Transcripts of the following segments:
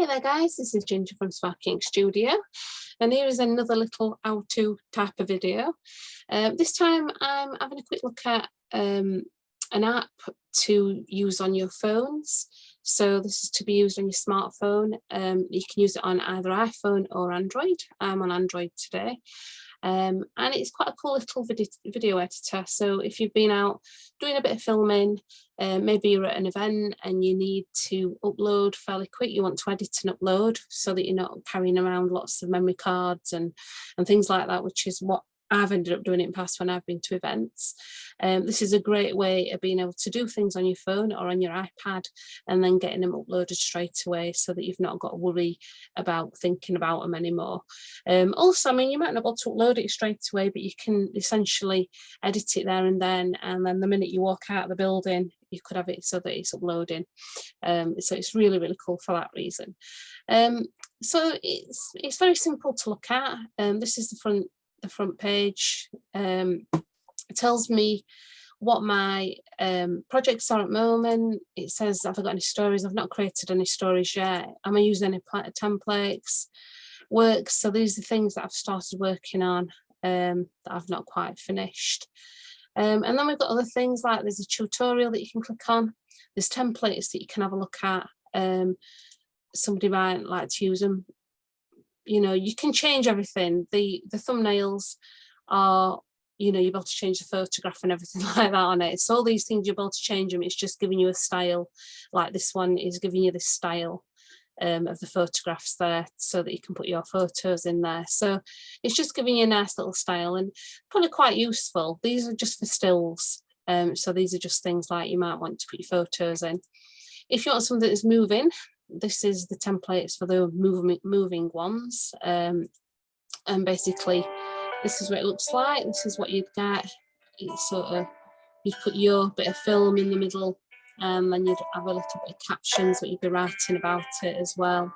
Hey there guys, this is Ginger from Sparky Ink Studio, and here is another little how-to type of video. This time I'm having a quick look at an app to use on your phones. So this is to be used on your smartphone. You can use it on either iPhone or Android. I'm on Android today. And it's quite a cool little video editor. So if you've been out doing a bit of filming, maybe you're at an event and you need to upload fairly quick, you want to edit and upload so that you're not carrying around lots of memory cards and things like that, which is what I've ended up doing in the past when I've been to events. This is a great way of being able to do things on your phone or on your iPad and then getting them uploaded straight away so that you've not got to worry about thinking about them anymore. Also, I mean, you might not be able to upload it straight away, but you can essentially edit it there and then the minute you walk out of the building, you could have it so that it's uploading. So it's really, really cool for that reason. So it's very simple to look at. This is the front page. It tells me what my projects are at the moment. It says, have I got any stories? I've not created any stories yet. Am I using any templates? Works. So these are things that I've started working on that I've not quite finished. And then we've got other things like there's a tutorial that you can click on. There's templates that you can have a look at. Somebody might like to use them. You know, you can change everything. The thumbnails are, you know, you're able to change the photograph and everything like that on it. So all these things you're able to change them. It's just giving you a style. Like this one is giving you this style of the photographs there so that you can put your photos in there. So it's just giving you a nice little style and probably quite useful. These are just for stills. So these are just things like you might want to put your photos in. If you want something that's moving, this is the templates for the moving ones. And basically this is what it looks like. This is what you'd get. It's sort of, you'd put your bit of film in the middle, and then you'd have a little bit of captions what you'd be writing about it as well,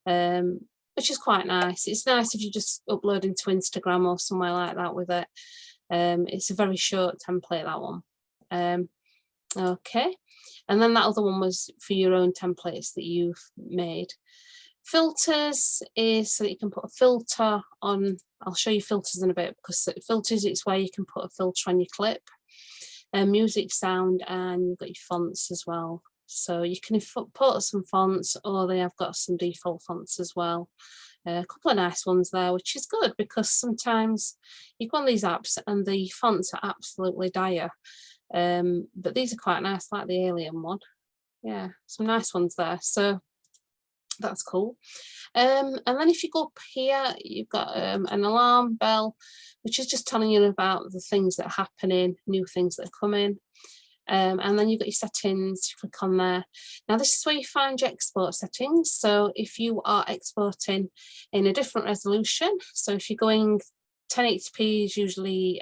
which is quite nice. It's nice if you just upload into Instagram or somewhere like that with it. It's a very short template, that one. Okay, and then that other one was for your own templates that you've made. Filters is so that you can put a filter on. I'll show you filters in a bit, because filters, it's where you can put a filter on your clip. Music, sound, and you've got your fonts as well. So you can put some fonts, or they have got some default fonts as well. A couple of nice ones there, which is good, because sometimes you go on these apps and the fonts are absolutely dire. But these are quite nice, like the alien one. Yeah, some nice ones there. So that's cool. And then if you go up here, you've got an alarm bell, which is just telling you about the things that are happening, new things that are coming. And then you've got your settings. You click on there. Now this is where you find your export settings. So if you are exporting in a different resolution, so if you're going 1080p is usually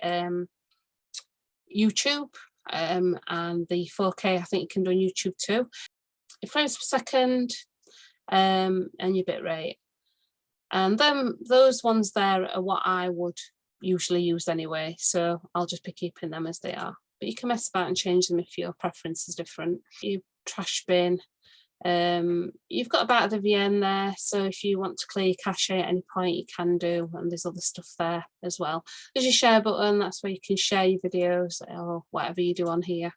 YouTube, and the 4K I think you can do on YouTube too. Frames per second, and your bit rate, and then those ones there are what I would usually use anyway, so I'll just be keeping them as they are, but you can mess about and change them if your preference is different. Your trash bin, you've got about the VN there, so if you want to clear your cache at any point you can do, and there's other stuff there as well. There's your share button, that's where you can share your videos or whatever you do on here.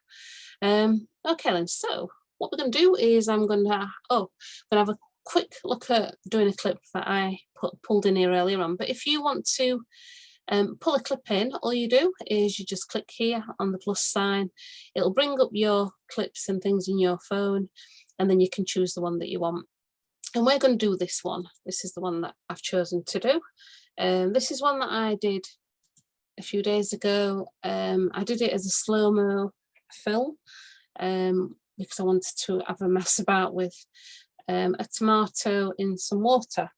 Okay then, so what we're going to do is I'm going to have a quick look at doing a clip that I pulled in here earlier on. But if you want to pull a clip in, all you do is you just click here on the plus sign. It'll bring up your clips and things in your phone, and then you can choose the one that you want. And we're going to do this one. This is the one that I've chosen to do. This is one that I did a few days ago. I did it as a slow-mo film. Because I wanted to have a mess about with a tomato in some water,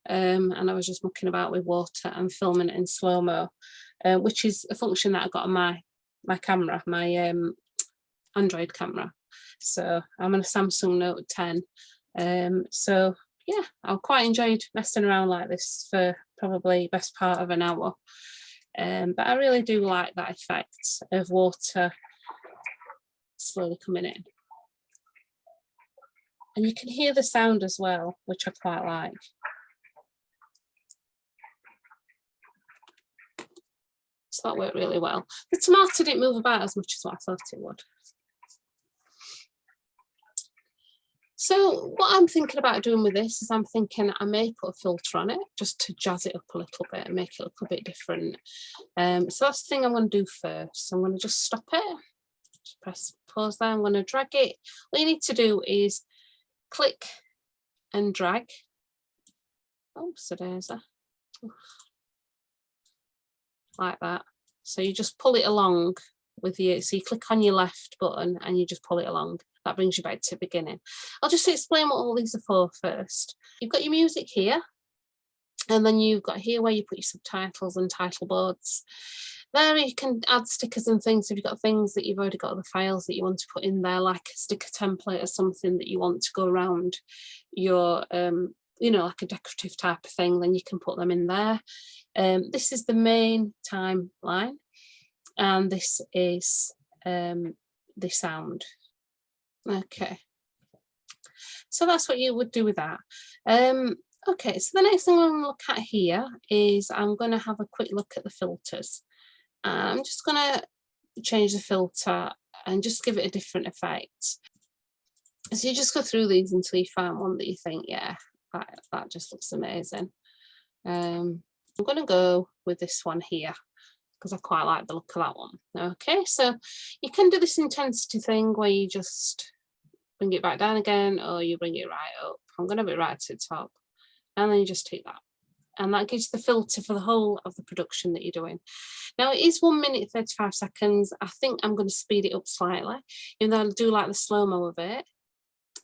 and I was just mucking about with water and filming it in slow-mo, which is a function that I got on my camera, my Android camera. So I'm on a Samsung Note 10. So yeah, I quite enjoyed messing around like this for probably best part of an hour, but I really do like that effect of water slowly coming in. And you can hear the sound as well, which I quite like. So that worked really well. The tomato didn't move about as much as what I thought it would. So what I'm thinking about doing with this is I'm thinking I may put a filter on it just to jazz it up a little bit and make it look a bit different. So that's the thing I'm going to do first. I'm going to just stop it. Just press pause there. I'm going to drag it. What you need to do is click and drag. Oh, so there's a like that. So you just pull it along with you. So you click on your left button and you just pull it along. That brings you back to the beginning. I'll just explain what all these are for first. You've got your music here, and then you've got here where you put your subtitles and title boards. There you can add stickers and things if you've got things that you've already got other files that you want to put in there, like a sticker template or something that you want to go around your, you know, like a decorative type of thing, then you can put them in there. This is the main timeline, and this is the sound. Okay, so that's what you would do with that. Okay, so the next thing I'm going to look at here is I'm going to have a quick look at the filters. I'm just going to change the filter and just give it a different effect. So you just go through these until you find one that you think, yeah, that just looks amazing. I'm going to go with this one here, because I quite like the look of that one. Okay, so you can do this intensity thing where you just bring it back down again, or you bring it right up. I'm going to be right to the top, and then you just take that, and that gives the filter for the whole of the production that you're doing. Now it is 1 minute 35 seconds. I think I'm going to speed it up slightly, even though I do like the slow-mo of it.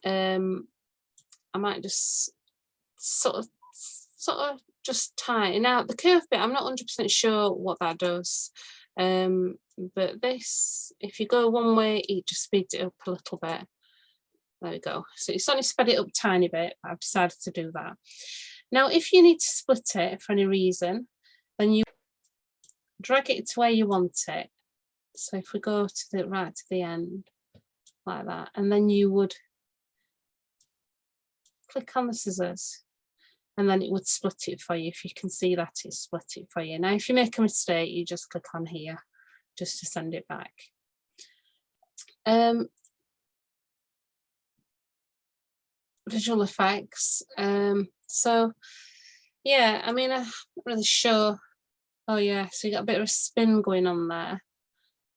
I might just sort of just tighten out the curve bit. I'm not 100% sure what that does, but this, if you go one way, it just speeds it up a little bit. There we go. So it's only sped it up a tiny bit, but I've decided to do that. Now, if you need to split it for any reason, then you drag it to where you want it. So if we go to the right to the end, like that, and then you would click on the scissors, and then it would split it for you. If you can see that, it split it for you. Now, if you make a mistake, you just click on here just to send it back. Visual effects. So yeah, I mean, I'm not really sure. Oh yeah, so you got a bit of a spin going on there.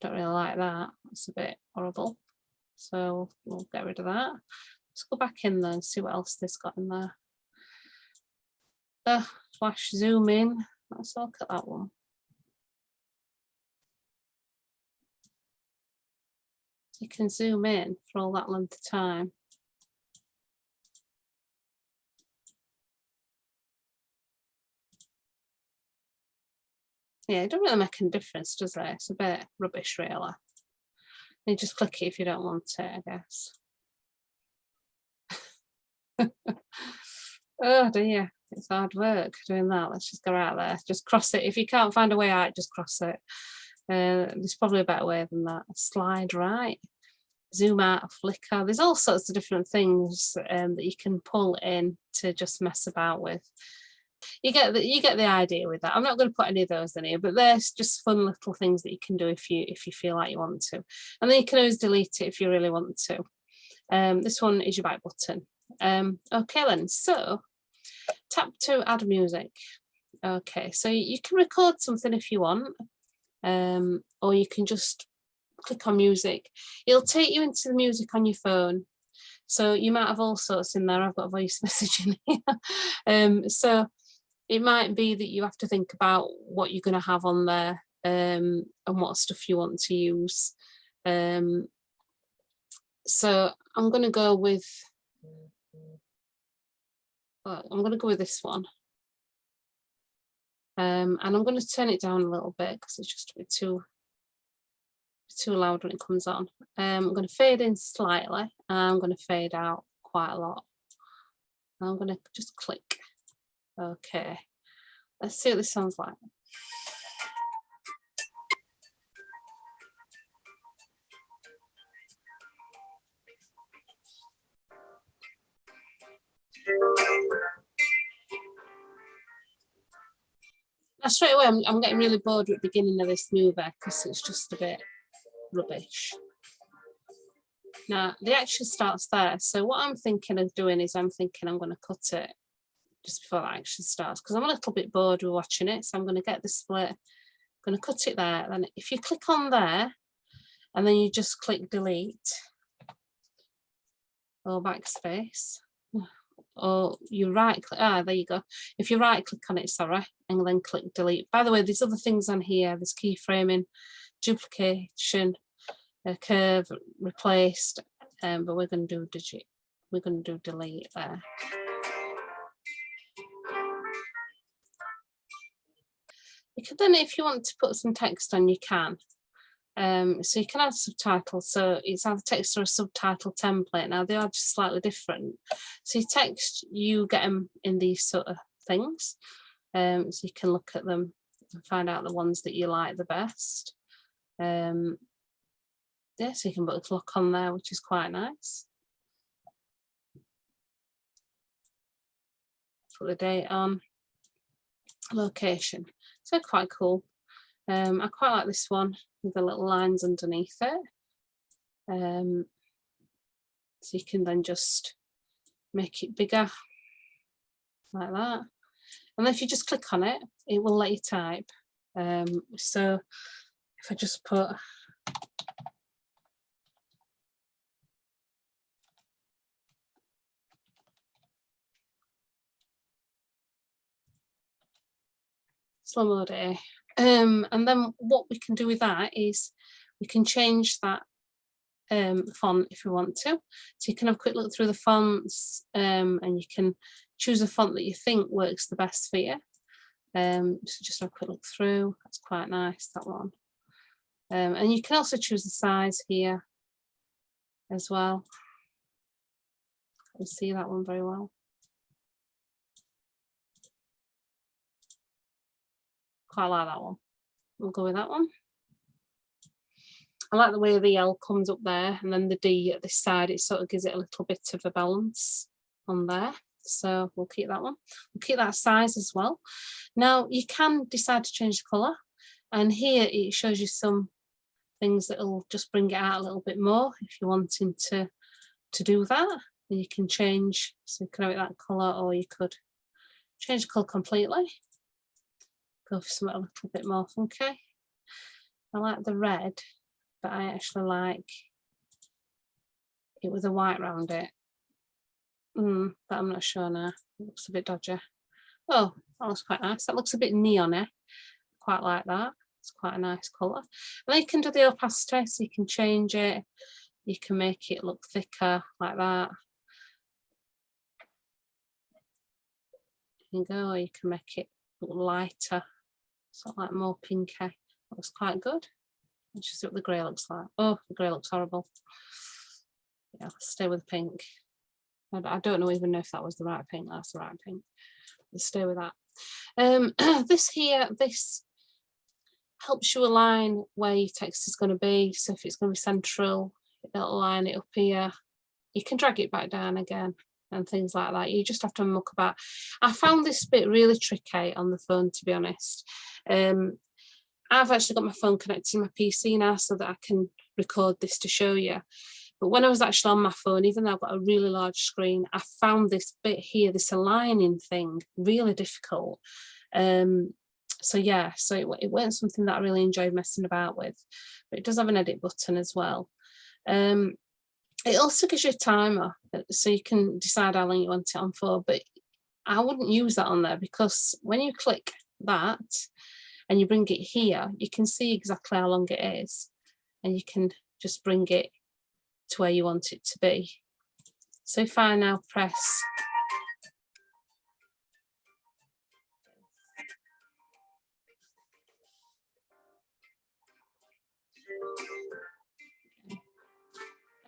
Don't really like that. It's a bit horrible. So we'll get rid of that. Let's go back in there and see what else this got in there. Flash zoom in. Let's look at that one. So you can zoom in for all that length of time. Yeah, it doesn't really make any difference, does it? It's a bit rubbish, really. You just click it if you don't want it, I guess. Oh dear, it's hard work doing that. Let's just go out there, just cross it. If you can't find a way out, just cross it. There's probably a better way than that. Slide right, zoom out, flicker. There's all sorts of different things that you can pull in to just mess about with. You get the idea with that. I'm not going to put any of those in here, but there's just fun little things that you can do if you feel like you want to, and then you can always delete it if you really want to. This one is your back button. Okay then, so tap to add music. Okay, so you can record something if you want, or you can just click on music. It'll take you into the music on your phone. So you might have all sorts in there. I've got a voice message in here. So it might be that you have to think about what you're going to have on there, and what stuff you want to use. So I'm going to go with this one. And I'm going to turn it down a little bit because it's just a bit too loud when it comes on. I'm going to fade in slightly, and I'm going to fade out quite a lot. And I'm going to just click. Okay, let's see what this sounds like. Now straight away I'm getting really bored at the beginning of this movie because it's just a bit rubbish. Now the action starts there, so what I'm thinking of doing is I'm going to cut it just before the action starts because I'm a little bit bored with watching it, so I'm going to get the split, I'm going to cut it there. Then if you click on there and then you just click delete or backspace, or you right click, there you go, if you right click on it, sorry, and then click delete. By the way, there's other things on here, there's keyframing, duplication, curve, replaced, but we're going to do delete there. You can then, if you want to put some text on, you can. So you can add subtitles, so it's either text or a subtitle template. Now they are just slightly different. So your text, you get them in these sort of things, so you can look at them and find out the ones that you like the best. Yeah, so you can put a clock on there, which is quite nice. Put the date on, location, so quite cool. I quite like this one with the little lines underneath it. So you can then just make it bigger like that. And then if you just click on it, it will let you type. So if I just put slow-mo day. And then what we can do with that is we can change that font if we want to. So you can have a quick look through the fonts, and you can choose a font that you think works the best for you. So just have a quick look through. That's quite nice, that one. And you can also choose the size here as well. I can see that one very well. Quite like that one. We'll go with that one. I like the way the L comes up there and then the D at this side, it sort of gives it a little bit of a balance on there. So we'll keep that one. We'll keep that size as well. Now you can decide to change the colour, and here it shows you some things that will just bring it out a little bit more if you're wanting to do that. And you can change, so you can have it that colour, or you could change the colour completely. Go for something a little bit more funky. I like the red, but I actually like it with a white around it. But I'm not sure now. It looks a bit dodgy. Oh, that looks quite nice. That looks a bit neon-y. Quite like that. It's quite a nice colour. And then you can do the opacity, so you can change it. You can make it look thicker like that. You can go, or you can make it look lighter, sort of like more pinky. That looks quite good. Let's just see what the grey looks like. Oh, the grey looks horrible. Yeah, let's stay with pink. I don't even know if that was the right pink. That's the right pink. Let's stay with that. This here, this helps you align where your text is going to be. So if it's going to be central, it'll line it up here. You can drag it back down again and things like that. You just have to muck about. I found this bit really tricky on the phone, to be honest. I've actually got my phone connected to my PC now so that I can record this to show you. But when I was actually on my phone, even though I've got a really large screen, I found this bit here, this aligning thing, really difficult. So yeah, so it weren't something that I really enjoyed messing about with. But it does have an edit button as well. It also gives you a timer, so you can decide how long you want it on for. But I wouldn't use that on there, because when you click that and you bring it here, you can see exactly how long it is, and you can just bring it to where you want it to be. So if I now press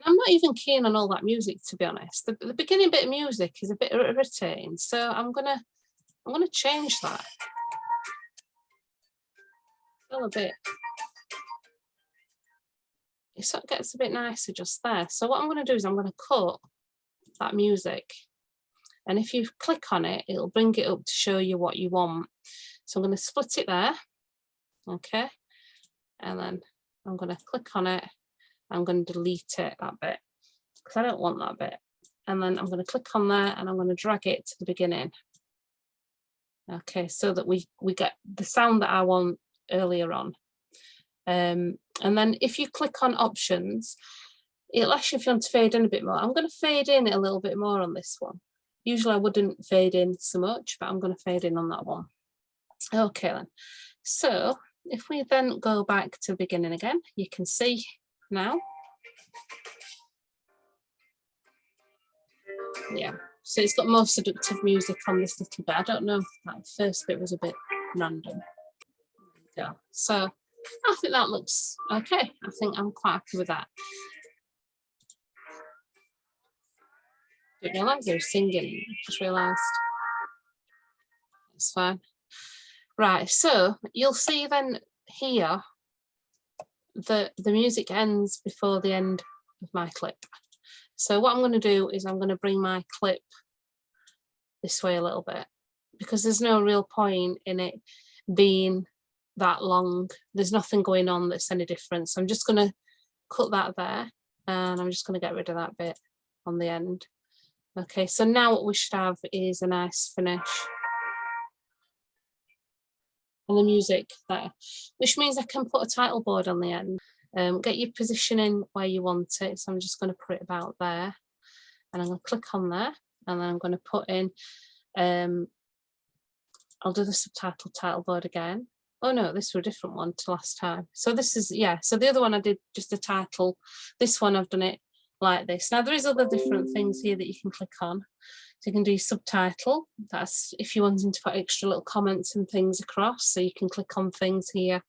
I'm not even keen on all that music, to be honest. The beginning bit of music is a bit irritating, so I'm gonna change that. Still a bit. It sort of gets a bit nicer just there. So what I'm going to do is I'm going to cut that music And if you click on it, it'll bring it up to show you what you want. So I'm going to split it there. Okay. And then I'm going to click on it. I'm going to delete it, that bit, because I don't want that bit. And then I'm going to click on there and I'm going to drag it to the beginning. Okay, so that we get the sound that I want earlier on. And then if you click on options, it'll ask you if you want to fade in a bit more. I'm going to fade in a little bit more on this one. Usually I wouldn't fade in so much, but I'm going to fade in on that one. Okay then. So if we then go back to the beginning again, you can see now. Yeah, so it's got more seductive music on this little bit. I don't know if that first bit was a bit random. Yeah, so I think that looks okay. I think I'm quite happy with that. Didn't realise I was singing, just realised. It's fine. Right, so you'll see then here that the music ends before the end of my clip. So what I'm going to do is I'm going to bring my clip this way a little bit, because there's no real point in it being that long. There's nothing going on that's any different. So I'm just going to cut that there, and I'm just going to get rid of that bit on the end. Okay, so now what we should have is a nice finish. And the music there, which means I can put a title board on the end. Get your positioning where you want it. So I'm just going to put it about there, and I'm going to click on there, and then I'm going to put in, I'll do the subtitle title board again. Oh no, this was a different one to last time. So this is, yeah, so the other one I did just a title. This one I've done it like this. Now there is other different things here that you can click on. So you can do subtitle. That's if you're wanting to put extra little comments and things across. So you can click on things here,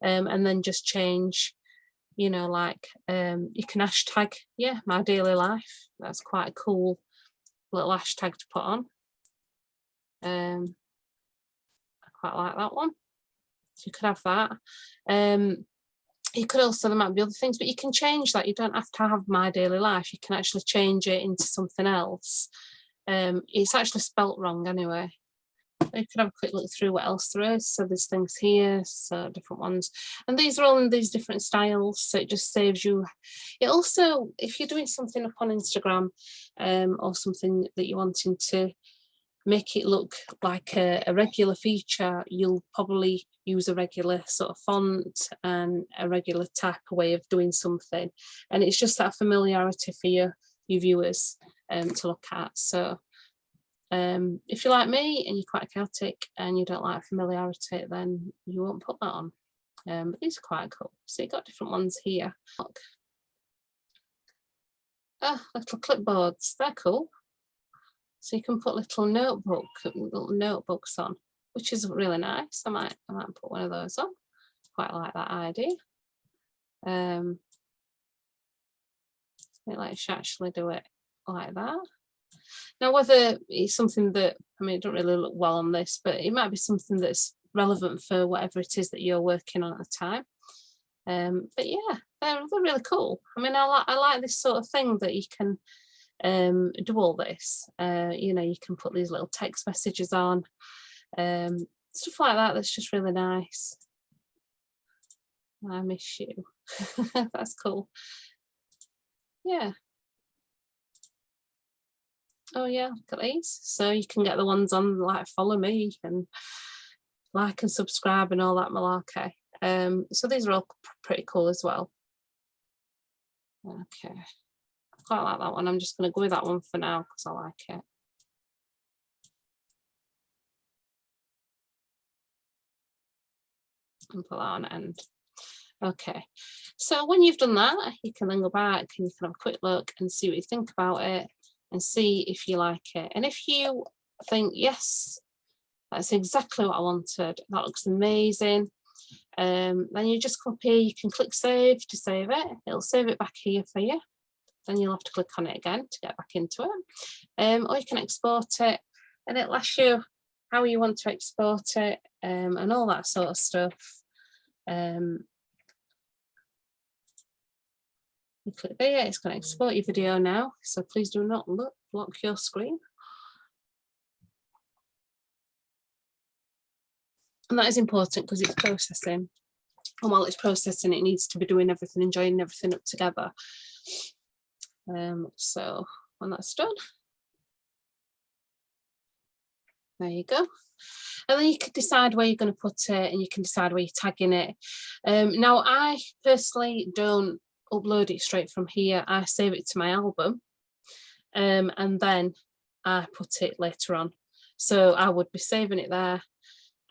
and then just change, you know, like you can hashtag, yeah, my daily life. That's quite a cool little hashtag to put on. I quite like that one. So you could have that. You could also, there might be other things, but you can change that. You don't have to have my daily life. You can actually change it into something else. It's actually spelt wrong anyway. You could have a quick look through what else there is. So there's things here, so different ones. And these are all in these different styles. So it just saves you. It also, if you're doing something up on Instagram, or something that you're wanting to make it look like a regular feature, you'll probably use a regular sort of font and a regular type of way of doing something. And it's just that familiarity for your viewers to look at. So if you're like me and you're quite chaotic and you don't like familiarity, then you won't put that on. But these are quite cool. So you've got different ones here. Look. Ah, little clipboards, they're cool. So you can put little notebooks on, which is really nice. I might put one of those on. Quite like that idea. It lets you actually do it like that. Now, whether it's something that, I mean, it don't really look well on this, but it might be something that's relevant for whatever it is that you're working on at the time. But yeah, they're really cool. I mean, I like this sort of thing that you can do all this. You know, you can put these little text messages on, stuff like that. That's just really nice. I miss you. That's cool. Yeah. Oh yeah, look at these. So you can get the ones on like follow me and like and subscribe and all that malarkey. So these are all pretty cool as well. Okay, I quite like that one. I'm just going to go with that one for now because I like it. And put that on end. Okay, so when you've done that, you can then go back and you can have a quick look and see what you think about it and see if you like it. And if you think, yes, that's exactly what I wanted, that looks amazing, then you just come up here, you can click save to save it. It'll save it back here for you. Then you'll have to click on it again to get back into it. Or you can export it and it'll ask you how you want to export it, and all that sort of stuff. You click there, it's going to export your video now, so please do not block your screen. And that is important because it's processing. And while it's processing, it needs to be doing everything and joining everything up together. So when that's done, there you go. And then you can decide where you're going to put it, and you can decide where you're tagging it. Now, I personally don't upload it straight from here. I save it to my album, and then I put it later on. So I would be saving it there,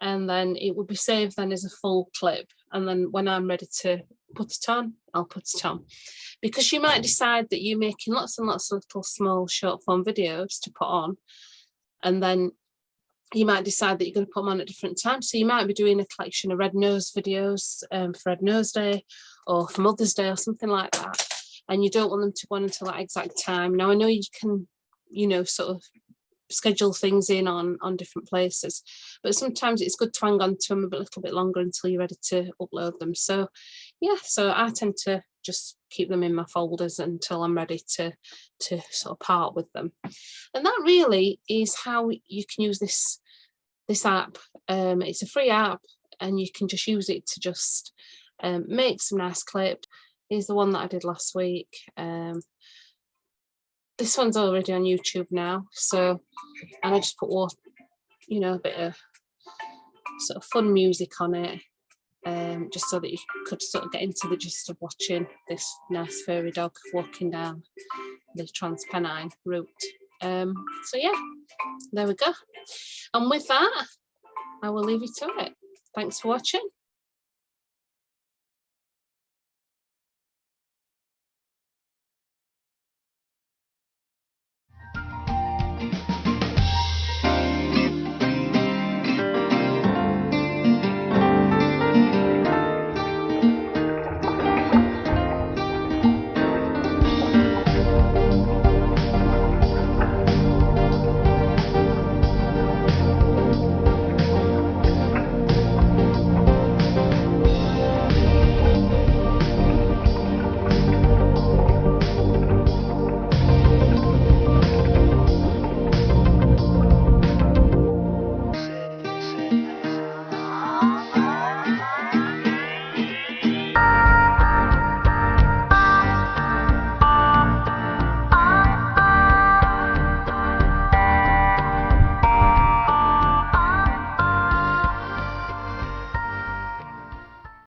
and then it would be saved then as a full clip. And then when I'm ready to put it on, I'll put it on. Because you might decide that you're making lots and lots of little small short form videos to put on, and then you might decide that you're going to put them on at different times. So you might be doing a collection of Red Nose videos for Red Nose Day or for Mother's Day or something like that. And you don't want them to go on until that exact time. Now, I know you can, you know, sort of schedule things in on different places, but sometimes it's good to hang on to them a little bit longer until you're ready to upload them. So yeah, so I tend to just keep them in my folders until I'm ready to sort of part with them. And that really is how you can use this app. It's a free app, and you can just use it to just make some nice clips. Here's the one that I did last week. This one's already on YouTube now, so, and I just put, you know, a bit of sort of fun music on it, just so that you could sort of get into the gist of watching this nice furry dog walking down the Transpennine route. So yeah, there we go. And with that, I will leave you to it. Thanks for watching.